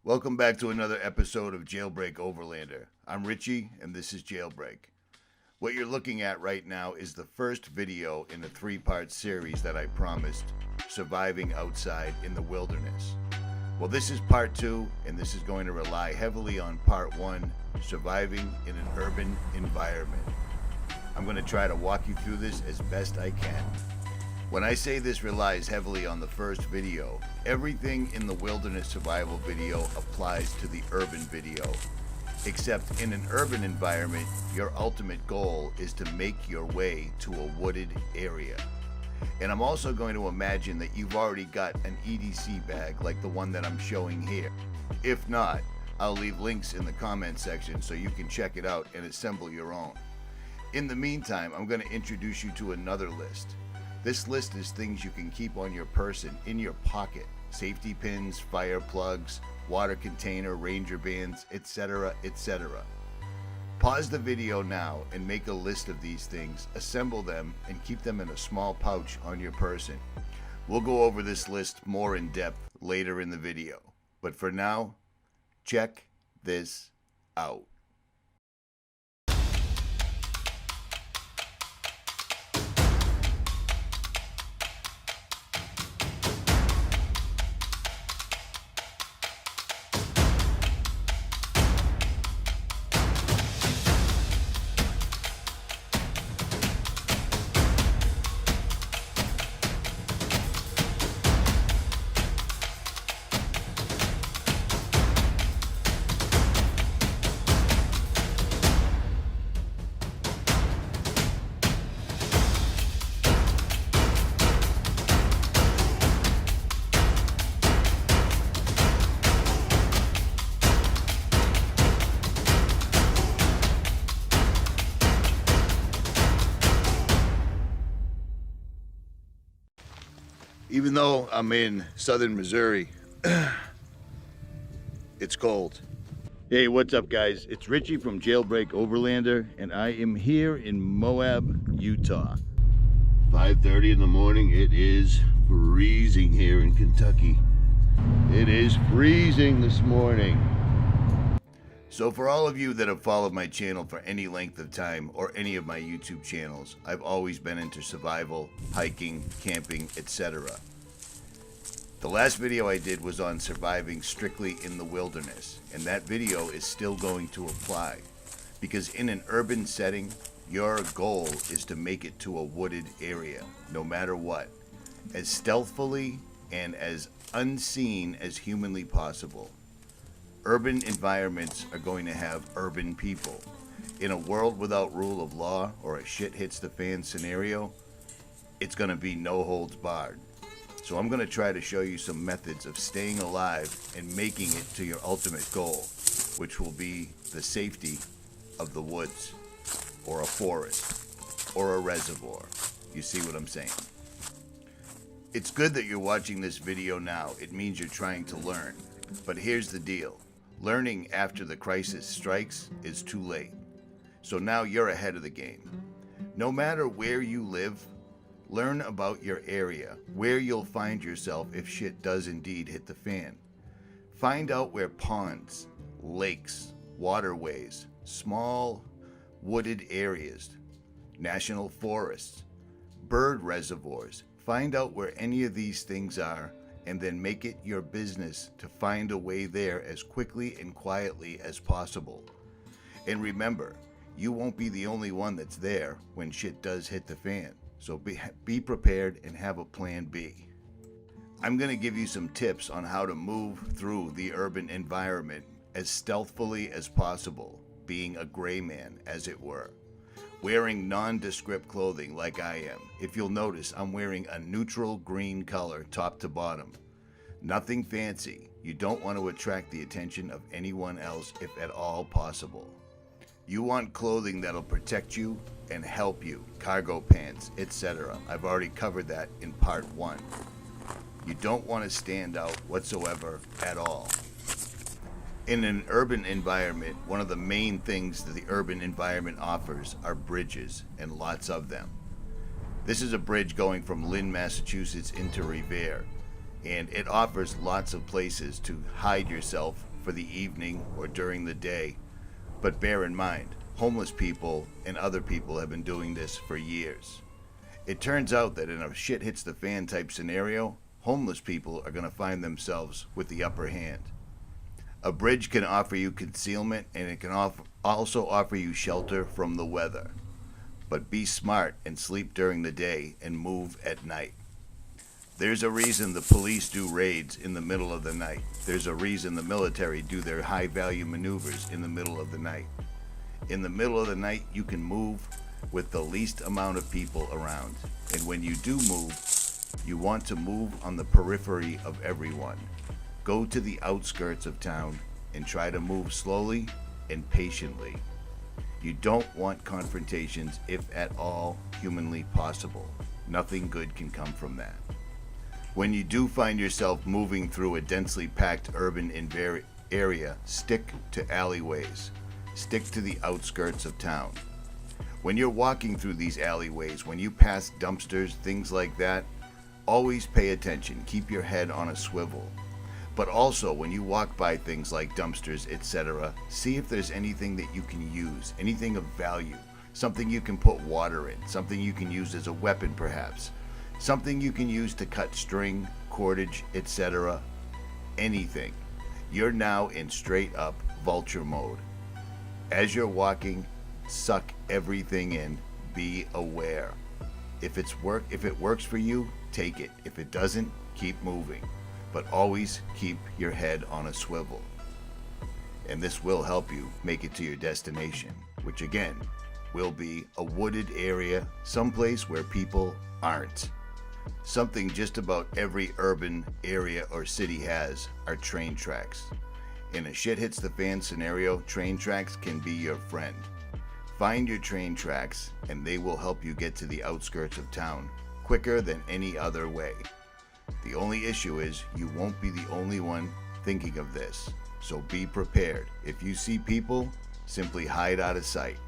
Welcome back to another episode of Jailbreak Overlander. I'm Richie, and this is Jailbreak. What you're looking at right now is the first video in a three-part series that I promised, Surviving Outside in the Wilderness. Well, this is part 2, and this is going to rely heavily on part 1, Surviving in an Urban Environment. I'm going to try to walk you through this as best I can. When I say this relies heavily on the first video, everything in the wilderness survival video applies to the urban video. Except in an urban environment, your ultimate goal is to make your way to a wooded area. And I'm also going to imagine that you've already got an EDC bag like the one that I'm showing here. If not, I'll leave links in the comment section so you can check it out and assemble your own. In the meantime, I'm going to introduce you to another list. This list is things you can keep on your person, in your pocket. Safety pins, fire plugs, water container, ranger bands, etc., etc. Pause the video now and make a list of these things, assemble them, and keep them in a small pouch on your person. We'll go over this list more in depth later in the video. But for now, check this out. Even though I'm in southern Missouri, it's cold. Hey, what's up, guys? It's Richie from Jailbreak Overlander, and I am here in Moab, Utah. 5:30 in the morning. It is freezing here in Kentucky. It is freezing this morning. So for all of you that have followed my channel for any length of time or any of my YouTube channels, I've always been into survival, hiking, camping, etc. The last video I did was on surviving strictly in the wilderness, and that video is still going to apply because in an urban setting, your goal is to make it to a wooded area, no matter what, as stealthily and as unseen as humanly possible. Urban environments are going to have urban people. In a world without rule of law or a shit hits the fan scenario, it's going to be no holds barred. So I'm going to try to show you some methods of staying alive and making it to your ultimate goal, which will be the safety of the woods, or a forest, or a reservoir. You see what I'm saying? It's good that you're watching this video now. It means you're trying to learn. But here's the deal. Learning after the crisis strikes is too late. So now you're ahead of the game. No matter where you live, learn about your area, where you'll find yourself if shit does indeed hit the fan. Find out where ponds, lakes, waterways, small wooded areas, national forests, bird reservoirs. Find out where any of these things are, and then make it your business to find a way there as quickly and quietly as possible. And remember, you won't be the only one that's there when shit does hit the fan. So be prepared and have a plan B. I'm going to give you some tips on how to move through the urban environment as stealthily as possible, being a gray man, as it were. Wearing nondescript clothing like I am. If you'll notice, I'm wearing a neutral green color top to bottom. Nothing fancy. You don't want to attract the attention of anyone else if at all possible. You want clothing that'll protect you and help you. Cargo pants, etc. I've already covered that in part 1. You don't want to stand out whatsoever at all. In an urban environment, one of the main things that the urban environment offers are bridges, and lots of them. This is a bridge going from Lynn, Massachusetts into Revere. and it offers lots of places to hide yourself for the evening or during the day. But bear in mind, homeless people and other people have been doing this for years. It turns out that in a shit hits the fan type scenario, homeless people are going to find themselves with the upper hand. A bridge can offer you concealment, and it can also offer you shelter from the weather. But be smart and sleep during the day and move at night. There's a reason the police do raids in the middle of the night. There's a reason the military do their high-value maneuvers in the middle of the night. In the middle of the night, you can move with the least amount of people around. And when you do move, you want to move on the periphery of everyone. Go to the outskirts of town and try to move slowly and patiently. You don't want confrontations if at all humanly possible. Nothing good can come from that. When you do find yourself moving through a densely packed urban area, stick to alleyways. Stick to the outskirts of town. When you're walking through these alleyways, when you pass dumpsters, things like that, always pay attention. Keep your head on a swivel. But also, when you walk by things like dumpsters, etc., see if there's anything that you can use, anything of value, something you can put water in, something you can use as a weapon perhaps, something you can use to cut string, cordage, etc., anything. You're now in straight up vulture mode. As you're walking, suck everything in, be aware. If it works for you, take it. If it doesn't, keep moving. But always keep your head on a swivel. And this will help you make it to your destination, which again, will be a wooded area, someplace where people aren't. Something just about every urban area or city has are train tracks. In a shit hits the fan scenario, train tracks can be your friend. Find your train tracks and they will help you get to the outskirts of town quicker than any other way. The only issue is you won't be the only one thinking of this, so be prepared. If you see people, simply hide out of sight.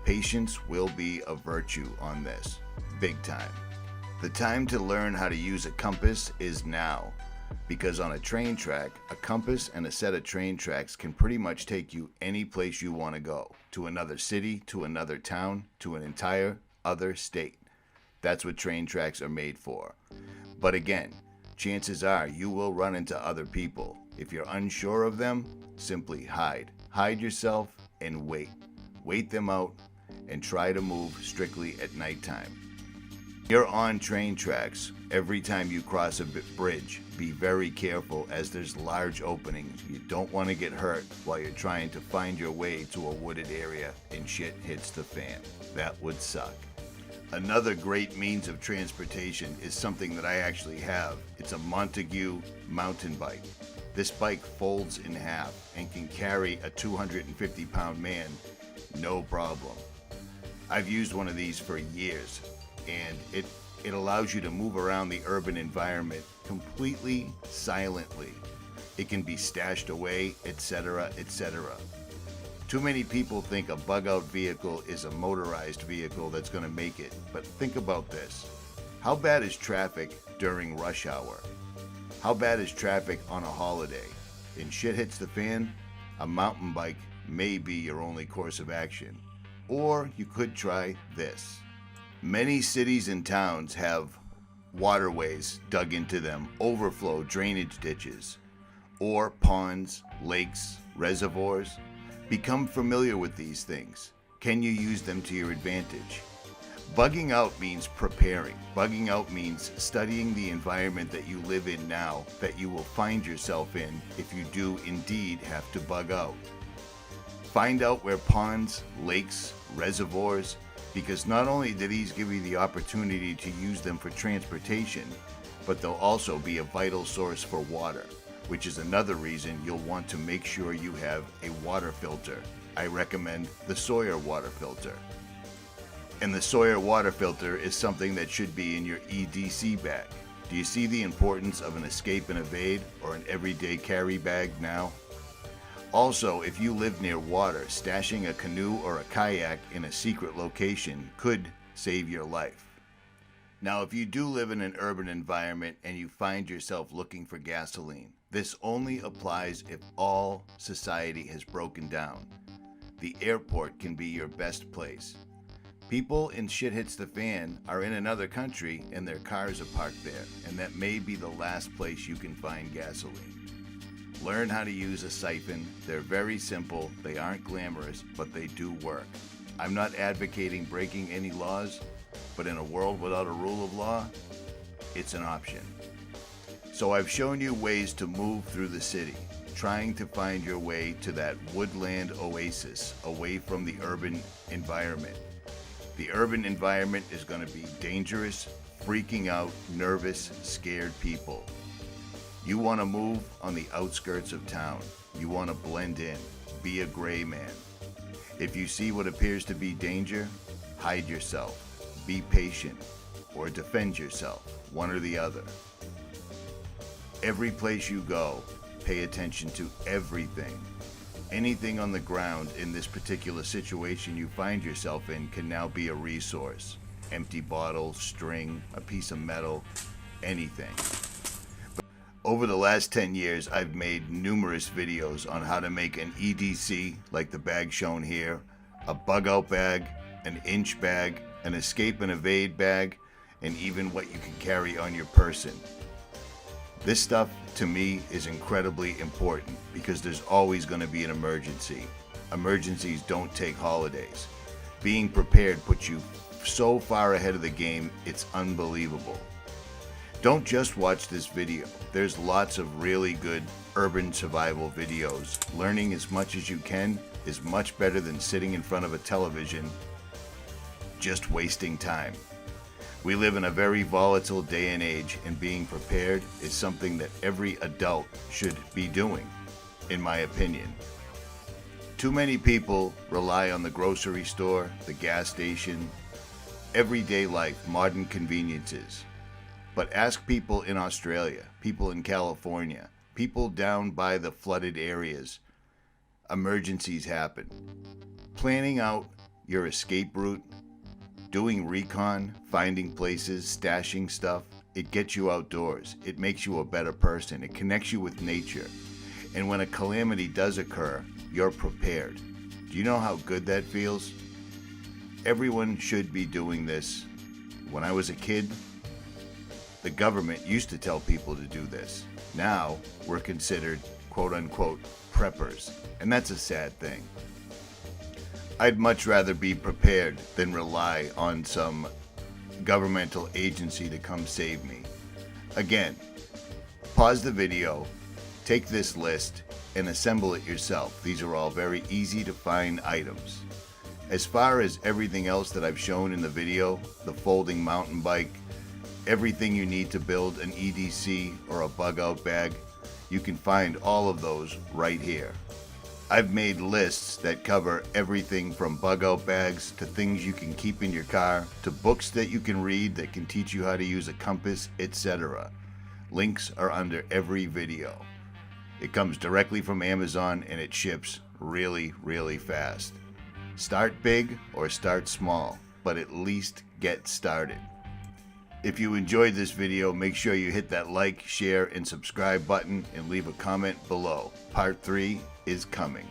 Patience will be a virtue on this, big time. The time to learn how to use a compass is now, because on a train track, a compass and a set of train tracks can pretty much take you any place you want to go, to another city, to another town, to an entire other state. That's what train tracks are made for. But again, chances are you will run into other people. If you're unsure of them, simply hide. Hide yourself and wait. Wait them out and try to move strictly at nighttime. You're on train tracks. Every time you cross a bridge, be very careful as there's large openings. You don't want to get hurt while you're trying to find your way to a wooded area and shit hits the fan. That would suck. Another great means of transportation is something that I actually have. It's a Montague mountain bike. This bike folds in half and can carry a 250-pound man, no problem. I've used one of these for years, and it allows you to move around the urban environment completely silently. It can be stashed away, etc., etc. Too many people think a bug-out vehicle is a motorized vehicle that's going to make it, but think about this. How bad is traffic during rush hour? How bad is traffic on a holiday? And shit hits the fan, a mountain bike may be your only course of action. Or you could try this. Many cities and towns have waterways dug into them, overflow drainage ditches, or ponds, lakes, reservoirs. Become familiar with these things. Can you use them to your advantage? Bugging out means preparing. Bugging out means studying the environment that you live in now, that you will find yourself in if you do indeed have to bug out. Find out where ponds, lakes, reservoirs, because not only do these give you the opportunity to use them for transportation, but they'll also be a vital source for water, which is another reason you'll want to make sure you have a water filter. I recommend the Sawyer water filter. And the Sawyer water filter is something that should be in your EDC bag. Do you see the importance of an escape and evade or an everyday carry bag now? Also, if you live near water, stashing a canoe or a kayak in a secret location could save your life. Now, if you do live in an urban environment and you find yourself looking for gasoline, this only applies if all society has broken down. The airport can be your best place. People in Shit Hits the Fan are in another country and their cars are parked there, and that may be the last place you can find gasoline. Learn how to use a siphon. They're very simple, they aren't glamorous, but they do work. I'm not advocating breaking any laws, but in a world without a rule of law, it's an option. So I've shown you ways to move through the city, trying to find your way to that woodland oasis away from the urban environment. The urban environment is going to be dangerous, freaking out, nervous, scared people. You want to move on the outskirts of town. You want to blend in, be a gray man. If you see what appears to be danger, hide yourself, be patient, or defend yourself, one or the other. Every place you go, pay attention to everything. Anything on the ground in this particular situation you find yourself in can now be a resource. Empty bottle, string, a piece of metal, anything. Over the last 10 years, I've made numerous videos on how to make an EDC, like the bag shown here, a bug out bag, an inch bag, an escape and evade bag, and even what you can carry on your person. This stuff, to me, is incredibly important because there's always going to be an emergency. Emergencies don't take holidays. Being prepared puts you so far ahead of the game, it's unbelievable. Don't just watch this video. There's lots of really good urban survival videos. Learning as much as you can is much better than sitting in front of a television just wasting time. We live in a very volatile day and age, and being prepared is something that every adult should be doing, in my opinion. Too many people rely on the grocery store, the gas station, everyday life, modern conveniences. But ask people in Australia, people in California, people down by the flooded areas. Emergencies happen. Planning out your escape route, doing recon, finding places, stashing stuff, it gets you outdoors. It makes you a better person. It connects you with nature. And when a calamity does occur, you're prepared. Do you know how good that feels? Everyone should be doing this. When I was a kid, the government used to tell people to do this. Now, we're considered quote-unquote preppers, and that's a sad thing. I'd much rather be prepared than rely on some governmental agency to come save me. Again, pause the video, take this list, and assemble it yourself. These are all very easy to find items. As far as everything else that I've shown in the video, the folding mountain bike, everything you need to build an EDC or a bug out bag, you can find all of those right here. I've made lists that cover everything from bug out bags to things you can keep in your car to books that you can read that can teach you how to use a compass, etc. Links are under every video. It comes directly from Amazon and it ships really, really fast. Start big or start small, but at least get started. If you enjoyed this video, make sure you hit that like, share, and subscribe button and leave a comment below. Part 3 is coming.